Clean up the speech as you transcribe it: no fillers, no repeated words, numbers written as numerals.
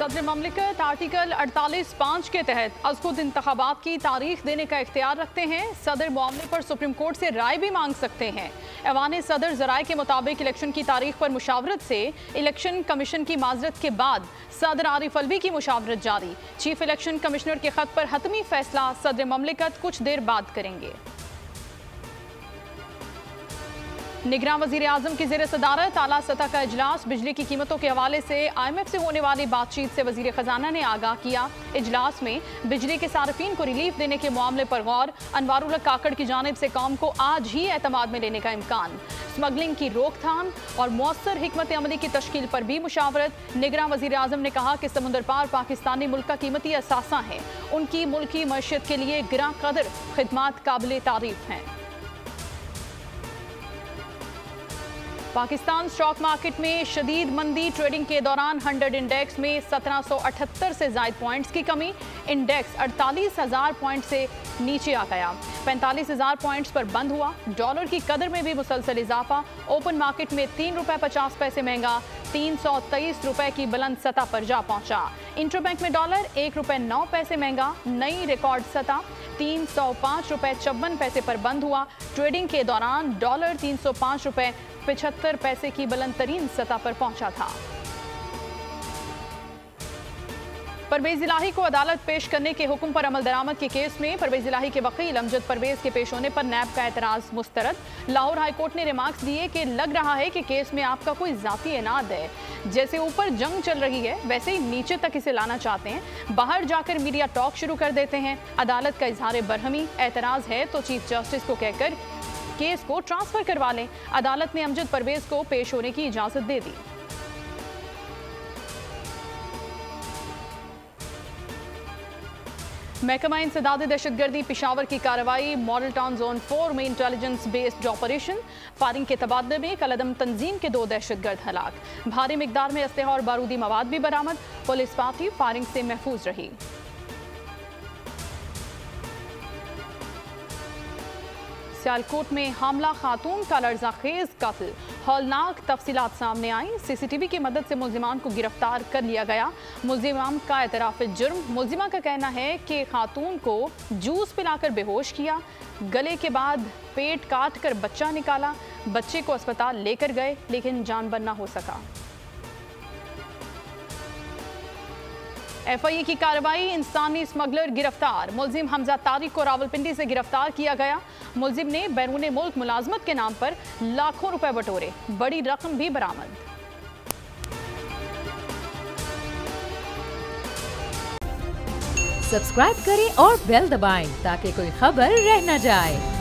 सदर ममलिकत आर्टिकल 48(5) के तहत अज़खुद इंतखाबात की तारीख देने का इख्तियार रखते हैं। सदर मामले पर सुप्रीम कोर्ट से राय भी मांग सकते हैं। ऐवान सदर ज़राए के मुताबिक इलेक्शन की तारीख पर मुशावरत से इलेक्शन कमीशन की माजरत के बाद सदर आरिफ अलवी की मुशावरत जारी। चीफ इलेक्शन कमिश्नर के खत पर हतमी फैसला सदर ममलिकत कुछ देर बाद करेंगे। निगरान वज़ीर आज़म की ज़ेर सदारत आला सतह का इजलास। बिजली की कीमतों के हवाले से IMF से होने वाली बातचीत से वज़ीर ख़जाना ने आगाह किया। इजलास में बिजली के सार्फिन को रिलीफ देने के मामले पर गौर। अनवारुल हक काकड़ की जानिब से कौम को आज ही एतमाद में लेने का इम्कान। स्मगलिंग की रोकथाम और मौसर हिकमत अमली की तश्कील पर भी मुशावरत। निगरान वज़ीर आज़म ने कहा कि समुंदर पार पाकिस्तानी मुल्क का कीमती असासा है। उनकी मुल्की मईशत के लिए गिरा कदर खिदमात काबिल तारीफ हैं। पाकिस्तान स्टॉक मार्केट में शदीद मंदी। ट्रेडिंग के दौरान 100 इंडेक्स में 1778 से ज़ायद पॉइंट्स की कमी। इंडेक्स 48,000 पॉइंट से नीचे आ गया। 45,000 पॉइंट्स पर बंद हुआ। डॉलर की कदर में भी मुसलसल इजाफा। ओपन मार्केट में ₹3.50 महंगा 323 रुपए की बुलंद सतह पर जा पहुंचा। इंटरबैंक में डॉलर ₹1.09 महंगा नई रिकॉर्ड सतह ₹305.54 पर बंद हुआ। ट्रेडिंग के दौरान डॉलर ₹305.75 की बुलंद तरीन सतह पर पहुंचा था। परवेज इलाही को अदालत पेश करने के हुक्म पर अमल दरामद के केस में परवेज इलाही के वकील अमजद परवेज के पेश होने पर नैब का एतराज मुस्तरद। लाहौर हाई कोर्ट ने रिमार्क्स दिए कि लग रहा है कि केस में आपका कोई जाती एनाद है। जैसे ऊपर जंग चल रही है वैसे ही नीचे तक इसे लाना चाहते हैं। बाहर जाकर मीडिया टॉक शुरू कर देते हैं। अदालत का इजहार बरहमी। एतराज है तो चीफ जस्टिस को कहकर केस को ट्रांसफर करवा लें। अदालत ने अमजद परवेज को पेश होने की इजाजत दे दी। महकमा इंसदाद दहशतगर्दी पेशावर की कार्रवाई। मॉडल टाउन जोन 4 में इंटेलिजेंस बेस्ड ऑपरेशन। फायरिंग के तबादले में कलदम तंजीम के 2 दहशतगर्द हलाक। भारी मिकदार में असलहा और बारूदी मवाद भी बरामद। पुलिस पार्टी फायरिंग से महफूज रही। सियालकोट में हमला खातून का लर्ज़ाखेज कत्ल। हौलनाक तफसीलात सामने आई। CCTV की मदद से मुल्जिमान को गिरफ्तार कर लिया गया। मुल्जिमान का एतराफ़ जुर्म। मुल्जिमा का कहना है कि खातून को जूस पिलाकर बेहोश किया, गले के बाद पेट काट कर बच्चा निकाला। बच्चे को अस्पताल लेकर गए लेकिन जान न हो सका। FIA की कार्रवाई। इंसानी स्मगलर गिरफ्तार। मुल्जिम हमजा तारिक को रावलपिंडी से गिरफ्तार किया गया। मुल्जिम ने बैरून मुल्क मुलाजमत के नाम पर लाखों रुपए बटोरे। बड़ी रकम भी बरामद। सब्सक्राइब करें और बेल दबाएं ताकि कोई खबर रह न जाए।